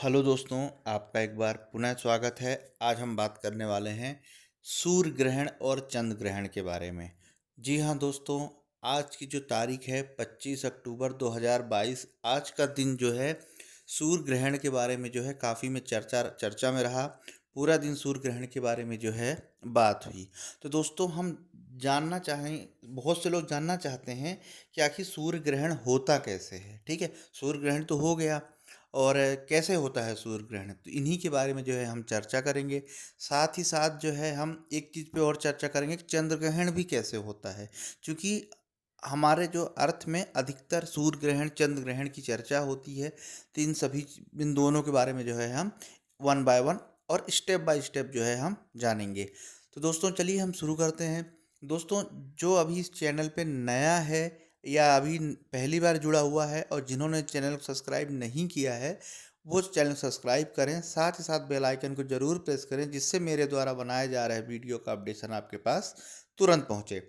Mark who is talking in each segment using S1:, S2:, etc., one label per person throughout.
S1: Hello दोस्तों, आपका एक बार पुनः स्वागत है। आज हम बात करने वाले हैं सूर्य ग्रहण और चंद्र ग्रहण के बारे में। जी हाँ दोस्तों, आज की जो तारीख है 25 अक्टूबर 2022, आज का दिन जो है सूर्य ग्रहण के बारे में जो है काफ़ी में चर्चा चर्चा में रहा। पूरा दिन सूर्य ग्रहण के बारे में जो है बात हुई। तो दोस्तों हम जानना चाहें, बहुत से लोग जानना चाहते हैं कि आखिर सूर्य ग्रहण होता कैसे है। ठीक है, सूर्य ग्रहण तो हो गया, और कैसे होता है सूर्य ग्रहण, तो इन्हीं के बारे में जो है हम चर्चा करेंगे। साथ ही साथ जो है हम एक चीज़ पे और चर्चा करेंगे कि चंद्र ग्रहण भी कैसे होता है, क्योंकि हमारे जो अर्थ में अधिकतर सूर्य ग्रहण चंद्र ग्रहण की चर्चा होती है। तो इन दोनों के बारे में जो है हम वन बाय वन और स्टेप बाय स्टेप जो है हम जानेंगे। तो दोस्तों चलिए हम शुरू करते हैं। दोस्तों, जो अभी इस चैनल पे नया है या अभी पहली बार जुड़ा हुआ है और जिन्होंने चैनल को सब्सक्राइब नहीं किया है, वो चैनल सब्सक्राइब करें। साथ ही साथ बेल आइकन को ज़रूर प्रेस करें, जिससे मेरे द्वारा बनाए जा रहे वीडियो का अपडेशन आपके पास तुरंत पहुंचे।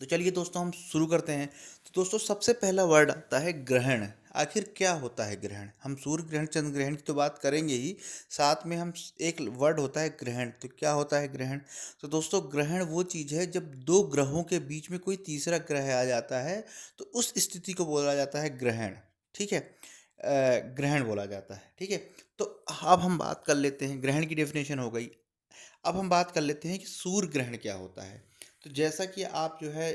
S1: तो चलिए दोस्तों हम शुरू करते हैं। तो दोस्तों सबसे पहला वर्ड आता है ग्रहण। आखिर क्या होता है ग्रहण? हम सूर्य ग्रहण चंद्र ग्रहण की तो बात करेंगे ही, साथ में हम एक वर्ड होता है ग्रहण। तो क्या होता है ग्रहण? तो दोस्तों ग्रहण वो चीज़ है जब दो ग्रहों के बीच में कोई तीसरा ग्रह आ जाता है, तो उस स्थिति को बोला जाता है ग्रहण। ठीक है, ग्रहण बोला जाता है। ठीक है, तो अब हम बात कर लेते हैं, ग्रहण की डेफिनेशन हो गई। अब हम बात कर लेते हैं कि सूर्य ग्रहण क्या होता है। तो जैसा कि आप जो है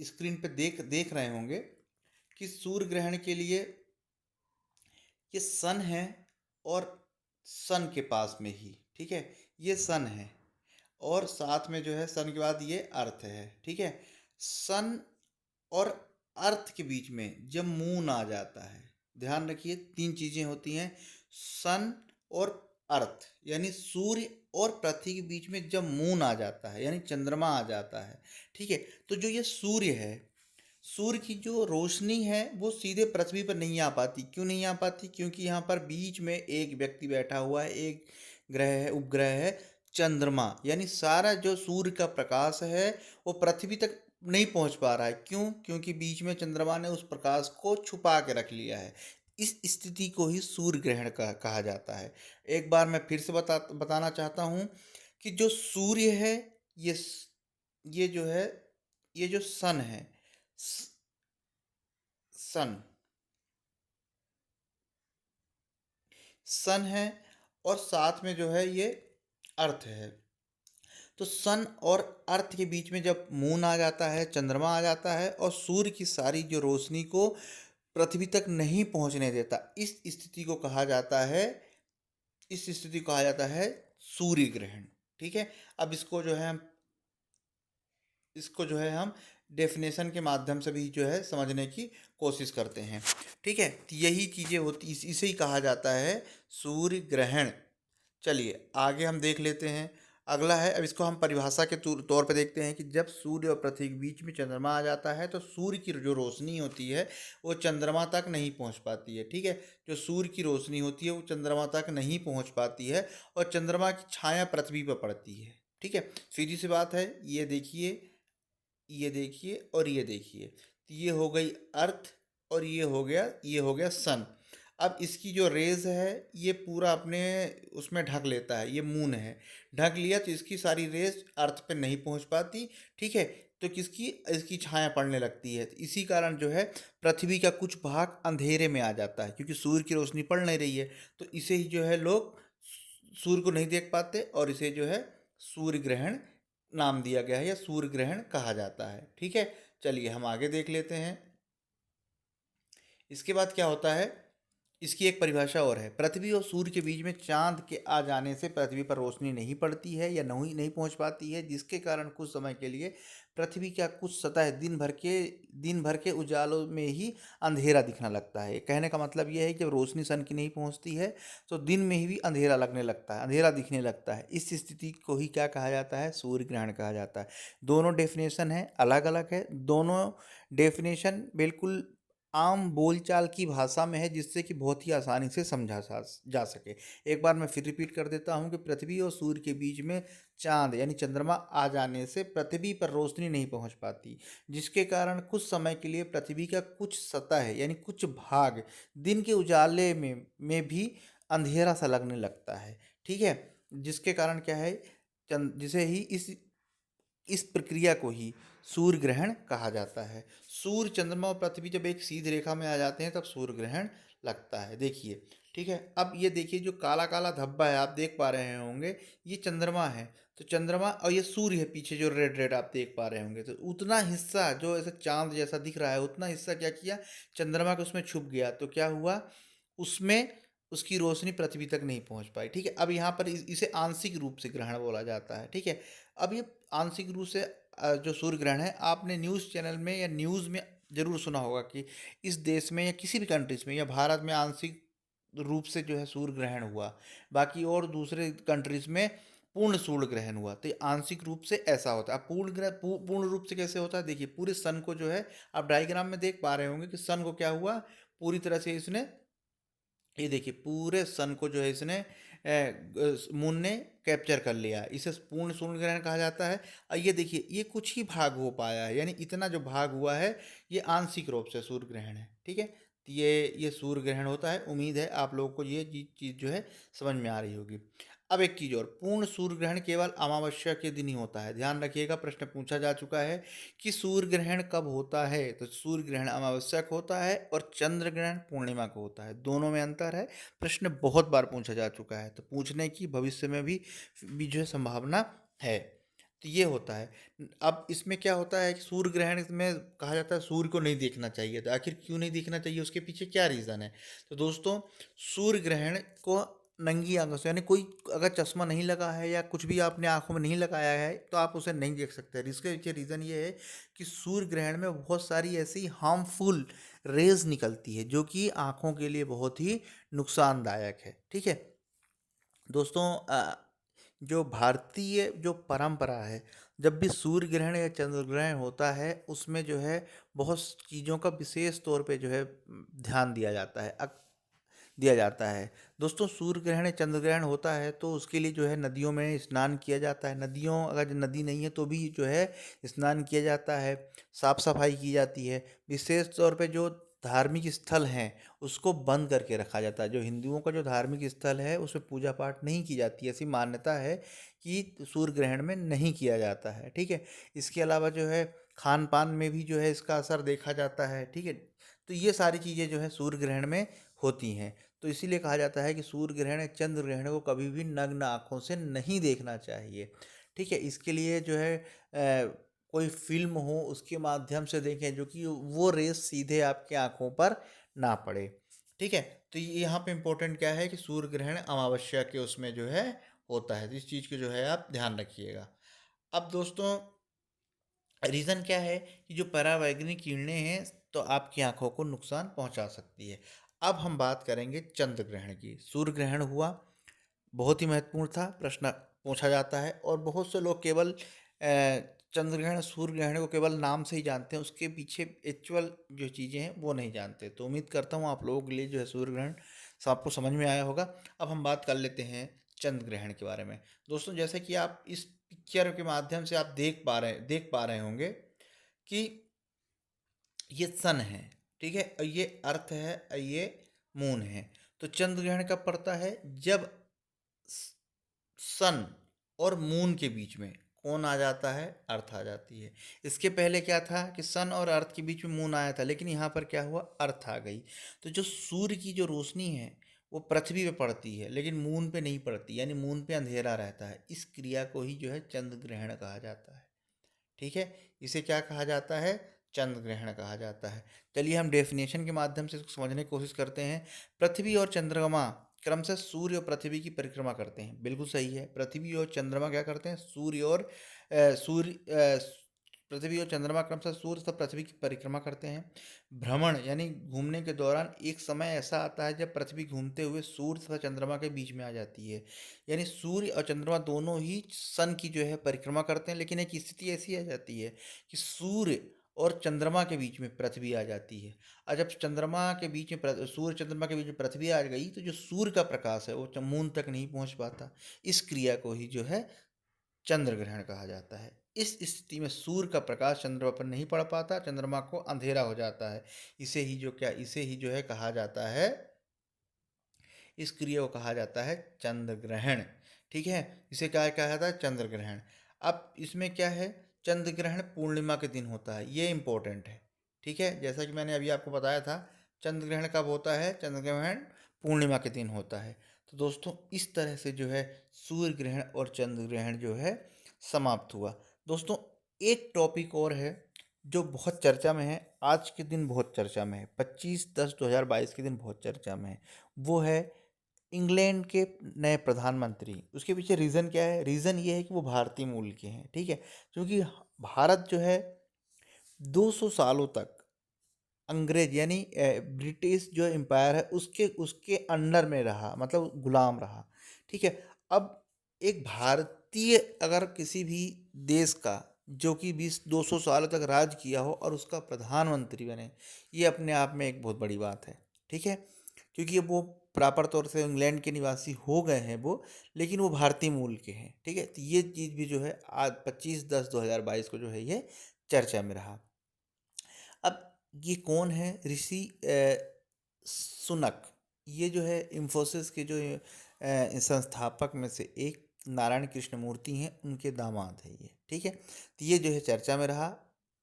S1: स्क्रीन पे देख देख रहे होंगे कि सूर्य ग्रहण के लिए ये सन है, और सन के पास में ही, ठीक है, ये सन है, और साथ में जो है सन के बाद ये अर्थ है। ठीक है, सन और अर्थ के बीच में जब मून आ जाता है, ध्यान रखिए तीन चीजें होती हैं। सन और अर्थ यानी सूर्य और पृथ्वी के बीच में जब मून आ जाता है यानी चंद्रमा आ जाता है। ठीक है, तो जो ये सूर्य है, सूर्य की जो रोशनी है वो सीधे पृथ्वी पर नहीं आ पाती। क्यों नहीं आ पाती? क्योंकि यहाँ पर बीच में एक व्यक्ति बैठा हुआ है, एक ग्रह है, उपग्रह है, चंद्रमा। यानी सारा जो सूर्य का प्रकाश है वो पृथ्वी तक नहीं पहुंच पा रहा है। क्यों? क्योंकि बीच में चंद्रमा ने उस प्रकाश को छुपा के रख लिया है। इस स्थिति को ही सूर्य ग्रहण का कहा जाता है। एक बार मैं फिर से बताना चाहता हूँ कि जो सूर्य है, ये ये जो है, ये जो सन है, सन सन है, और साथ में जो है ये अर्थ है। तो सन और अर्थ के बीच में जब मून आ जाता है, चंद्रमा आ जाता है, और सूर्य की सारी जो रोशनी को पृथ्वी तक नहीं पहुंचने देता, इस स्थिति को कहा जाता है सूर्य ग्रहण। ठीक है, अब इसको जो है हम डेफिनेशन के माध्यम से भी जो है समझने की कोशिश करते हैं। ठीक है, तो यही चीज़ें होती, इसे ही कहा जाता है सूर्य ग्रहण। चलिए आगे हम देख लेते हैं। अगला है, अब इसको हम परिभाषा के तौर पे देखते हैं कि जब सूर्य और पृथ्वी के बीच में चंद्रमा आ जाता है तो सूर्य की जो रोशनी होती है वो चंद्रमा तक नहीं पहुंच पाती है। ठीक है, जो सूर्य की रोशनी होती है वो चंद्रमा तक नहीं पहुंच पाती है, और चंद्रमा की छाया पृथ्वी पर पड़ती है। ठीक है, सीधी सी बात है। ये देखिए, ये देखिए और ये देखिए, तो ये हो गई अर्थ, और ये हो गया सन। अब इसकी जो रेज है ये पूरा अपने उसमें ढक लेता है, ये मून है, ढक लिया तो इसकी सारी रेज अर्थ पे नहीं पहुंच पाती। ठीक है, तो किसकी, इसकी छाया पड़ने लगती है। तो इसी कारण जो है पृथ्वी का कुछ भाग अंधेरे में आ जाता है, क्योंकि सूर्य की रोशनी पड़ नहीं रही है। तो इसे ही जो है लोग सूर्य को नहीं देख पाते, और इसे जो है सूर्य ग्रहण नाम दिया गया है या सूर्य ग्रहण कहा जाता है। ठीक है, चलिए हम आगे देख लेते हैं। इसके बाद क्या होता है, इसकी एक परिभाषा और है। पृथ्वी और सूर्य के बीच में चांद के आ जाने से पृथ्वी पर रोशनी नहीं पड़ती है या नहीं नहीं पहुंच पाती है, जिसके कारण कुछ समय के लिए पृथ्वी का कुछ सतह दिन भर के उजालों में ही अंधेरा दिखने लगता है। कहने का मतलब यह है कि जब रोशनी सन की नहीं पहुंचती है तो दिन में ही भी अंधेरा लगने लगता है, अंधेरा दिखने लगता है। इस स्थिति को ही क्या कहा जाता है? सूर्य ग्रहण कहा जाता है। दोनों डेफिनेशन है, अलग अलग है। दोनों डेफिनेशन बिल्कुल आम बोलचाल की भाषा में है, जिससे कि बहुत ही आसानी से समझा जा सके। एक बार मैं फिर रिपीट कर देता हूँ कि पृथ्वी और सूर्य के बीच में चांद यानी चंद्रमा आ जाने से पृथ्वी पर रोशनी नहीं पहुँच पाती, जिसके कारण कुछ समय के लिए पृथ्वी का कुछ सतह यानी कुछ भाग दिन के उजाले में भी अंधेरा सा लगने लगता है, ठीक है। जिसके कारण क्या है, जिसे ही इस प्रक्रिया को ही सूर्य ग्रहण कहा जाता है। सूर्य, चंद्रमा और पृथ्वी जब एक सीधी रेखा में आ जाते हैं तब सूर्य ग्रहण लगता है, देखिए, ठीक है। अब ये देखिए, जो काला काला धब्बा है आप देख पा रहे होंगे, ये चंद्रमा है। तो चंद्रमा और ये सूर्य है पीछे, जो रेड रेड आप देख पा रहे होंगे। तो उतना हिस्सा जो ऐसा चांद जैसा दिख रहा है, उतना हिस्सा क्या किया, चंद्रमा के उसमें छुप गया। तो क्या हुआ, उसमें उसकी रोशनी पृथ्वी तक नहीं पहुंच पाई, ठीक है। अब यहाँ पर इसे आंशिक रूप से ग्रहण बोला जाता है, ठीक है। अब ये आंशिक रूप से जो सूर्य ग्रहण है, आपने न्यूज़ चैनल में या न्यूज़ में जरूर सुना होगा कि इस देश में या किसी भी कंट्रीज में या भारत में आंशिक रूप से जो है सूर्य ग्रहण हुआ, बाकी और दूसरे कंट्रीज में पूर्ण सूर्य ग्रहण हुआ। तो ये आंशिक रूप से ऐसा होता है। अब पूर्ण ग्रहण पूर्ण रूप से कैसे होता है, देखिए, पूरे सन को जो है आप डायग्राम में देख पा रहे होंगे कि सन को क्या हुआ, पूरी तरह से इसने, ये देखिए, पूरे सन को जो है इसने मून ने कैप्चर कर लिया। इसे पूर्ण सूर्य ग्रहण कहा जाता है। और ये देखिए, ये कुछ ही भाग हो पाया है, यानी इतना जो भाग हुआ है ये आंशिक रूप से सूर्य ग्रहण है, ठीक है। तो ये सूर्य ग्रहण होता है। उम्मीद है आप लोगों को ये चीज़ जो है समझ में आ रही होगी। अब एक चीज़ और, पूर्ण सूर्य ग्रहण केवल अमावस्या के दिन ही होता है। ध्यान रखिएगा, प्रश्न पूछा जा चुका है कि सूर्य ग्रहण कब होता है। तो सूर्य ग्रहण अमावस्या को होता है और चंद्र ग्रहण पूर्णिमा को होता है, दोनों में अंतर है। प्रश्न बहुत बार पूछा जा चुका है, तो पूछने की भविष्य में भी जो है संभावना है। तो ये होता है। अब इसमें क्या होता है कि सूर्य ग्रहण में कहा जाता है सूर्य को नहीं देखना चाहिए। तो आखिर क्यों नहीं देखना चाहिए, उसके पीछे क्या रीज़न है। तो दोस्तों, सूर्य ग्रहण को नंगी आंखों से, यानी कोई अगर चश्मा नहीं लगा है या कुछ भी आपने आंखों में नहीं लगाया है तो आप उसे नहीं देख सकते। इसके पीछे रीज़न ये है कि सूर्य ग्रहण में बहुत सारी ऐसी हार्मफुल रेज निकलती है जो कि आंखों के लिए बहुत ही नुकसानदायक है, ठीक है। दोस्तों, जो भारतीय जो परंपरा है, जब भी सूर्य ग्रहण या चंद्र ग्रहण होता है उसमें जो है बहुत चीज़ों का विशेष तौर पे जो है ध्यान दिया जाता है। दोस्तों, सूर्य ग्रहण या चंद्र ग्रहण होता है तो उसके लिए जो है नदियों में स्नान किया जाता है। नदियों, अगर नदी नहीं है तो भी जो है स्नान किया जाता है, साफ सफाई की जाती है। विशेष तौर पे जो धार्मिक स्थल हैं उसको बंद करके रखा जाता है। जो हिंदुओं का जो धार्मिक स्थल है उसमें पूजा पाठ नहीं की जाती, ऐसी मान्यता है कि सूर्य ग्रहण में नहीं किया जाता है, ठीक है। इसके अलावा जो है खान पान में भी जो है इसका असर देखा जाता है, ठीक है। तो ये सारी चीज़ें जो है सूर्य ग्रहण में होती हैं। तो इसीलिए कहा जाता है कि सूर्य ग्रहण या चंद्र ग्रहण को कभी भी नग्न आँखों से नहीं देखना चाहिए, ठीक है। इसके लिए जो है कोई फिल्म हो उसके माध्यम से देखें जो कि वो रेस सीधे आपके आँखों पर ना पड़े, ठीक है। तो ये यहाँ पे इम्पोर्टेंट क्या है कि सूर्य ग्रहण अमावस्या के उसमें जो है होता है। तो इस चीज़ को जो है आप ध्यान रखिएगा। अब दोस्तों, रीज़न क्या है कि जो परावैंगनिक किरणें हैं तो आपकी आंखों को नुकसान पहुंचा सकती है। अब हम बात करेंगे चंद्र ग्रहण की। सूर्य ग्रहण हुआ, बहुत ही महत्वपूर्ण था, प्रश्न पूछा जाता है और बहुत से लोग केवल चंद्र ग्रहण, सूर्य ग्रहण को केवल नाम से ही जानते हैं, उसके पीछे एक्चुअल जो चीज़ें हैं वो नहीं जानते। तो उम्मीद करता हूँ आप लोगों के लिए जो है सूर्य ग्रहण आपको समझ में आया होगा। अब हम बात कर लेते हैं चंद्र ग्रहण के बारे में। दोस्तों, जैसे कि आप इस पिक्चर के माध्यम से आप देख पा रहे होंगे कि ये सन है, ठीक है, और ये अर्थ है और ये मून है। तो चंद्र ग्रहण कब पड़ता है, जब सन और मून के बीच में कौन आ जाता है, अर्थ आ जाती है। इसके पहले क्या था कि सन और अर्थ के बीच में मून आया था, लेकिन यहाँ पर क्या हुआ, अर्थ आ गई। तो जो सूर्य की जो रोशनी है वो पृथ्वी पे पड़ती है लेकिन मून पे नहीं पड़ती, यानी मून पे अंधेरा रहता है। इस क्रिया को ही जो है चंद्र ग्रहण कहा जाता है, ठीक है। इसे क्या कहा जाता है, चंद्र ग्रहण कहा जाता है। चलिए हम डेफिनेशन के माध्यम से इसको समझने की कोशिश करते हैं। पृथ्वी और चंद्रमा क्रमशः सूर्य और पृथ्वी की परिक्रमा करते हैं, बिल्कुल सही है। पृथ्वी और चंद्रमा क्या करते हैं, पृथ्वी और चंद्रमा क्रमशः सूर्य तथा पृथ्वी की परिक्रमा करते हैं। भ्रमण यानी घूमने के दौरान एक समय ऐसा आता है जब पृथ्वी घूमते हुए सूर्य तथा चंद्रमा के बीच में आ जाती है। यानी सूर्य और चंद्रमा दोनों ही सन की जो है परिक्रमा करते हैं, लेकिन एक स्थिति ऐसी आ जाती है कि सूर्य और चंद्रमा के बीच में पृथ्वी आ जाती है। और जब चंद्रमा के बीच में सूर्य चंद्रमा के बीच में पृथ्वी आ गई तो जो सूर्य का प्रकाश है वो मून तक नहीं पहुंच पाता। इस क्रिया को ही जो है चंद्र ग्रहण कहा जाता है। इस स्थिति में सूर्य का प्रकाश चंद्रमा पर नहीं पड़ पाता, चंद्रमा को अंधेरा हो जाता है। इसे ही जो है कहा जाता है, इस क्रिया को कहा जाता है चंद्र ग्रहण। ठीक है, इसे क्या कहा जाता है? चंद्र ग्रहण। अब इसमें क्या है, चंद्र ग्रहण पूर्णिमा के दिन होता है, ये इंपॉर्टेंट है। ठीक है, जैसा कि मैंने अभी आपको बताया था, चंद्र ग्रहण कब होता है? चंद्र ग्रहण पूर्णिमा के दिन होता है। तो दोस्तों इस तरह से जो है सूर्य ग्रहण और चंद्र ग्रहण जो है समाप्त हुआ। दोस्तों एक टॉपिक और है जो बहुत चर्चा में है, आज के दिन बहुत चर्चा में है, 25/10/2022 के दिन बहुत चर्चा में है। वो है इंग्लैंड के नए प्रधानमंत्री। उसके पीछे रीज़न क्या है? रीज़न ये है कि वो भारतीय मूल के हैं। ठीक है, क्योंकि भारत जो है 200 सालों तक अंग्रेज यानी ब्रिटिश जो एम्पायर है उसके उसके अंडर में रहा, मतलब गुलाम रहा। ठीक है, अब एक भारतीय अगर किसी भी देश का जो कि 20-200 साल तक राज किया हो और उसका प्रधानमंत्री बने, ये अपने आप में एक बहुत बड़ी बात है। ठीक है, क्योंकि अब वो प्रॉपर तौर से इंग्लैंड के निवासी हो गए हैं वो, लेकिन वो भारतीय मूल के हैं। ठीक है, तो ये चीज़ भी जो है आज 25/10/2022 को जो है ये चर्चा में रहा। अब ये कौन है? ऋषि सुनक। ये जो है इन्फोसिस के जो संस्थापक में से एक नारायण कृष्णमूर्ति हैं, उनके दामाद है ये। ठीक है, तो ये जो है चर्चा में रहा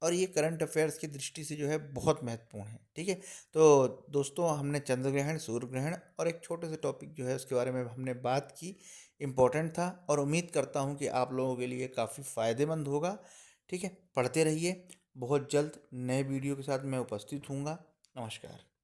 S1: और ये करंट अफेयर्स की दृष्टि से जो है बहुत महत्वपूर्ण है। ठीक है, तो दोस्तों हमने चंद्र ग्रहण, सूर्य ग्रहण और एक छोटे से टॉपिक जो है उसके बारे में हमने बात की, इम्पोर्टेंट था और उम्मीद करता हूँ कि आप लोगों के लिए काफ़ी फ़ायदेमंद होगा। ठीक है, पढ़ते रहिए। बहुत जल्द नए वीडियो के साथ मैं उपस्थित हूँगा। नमस्कार।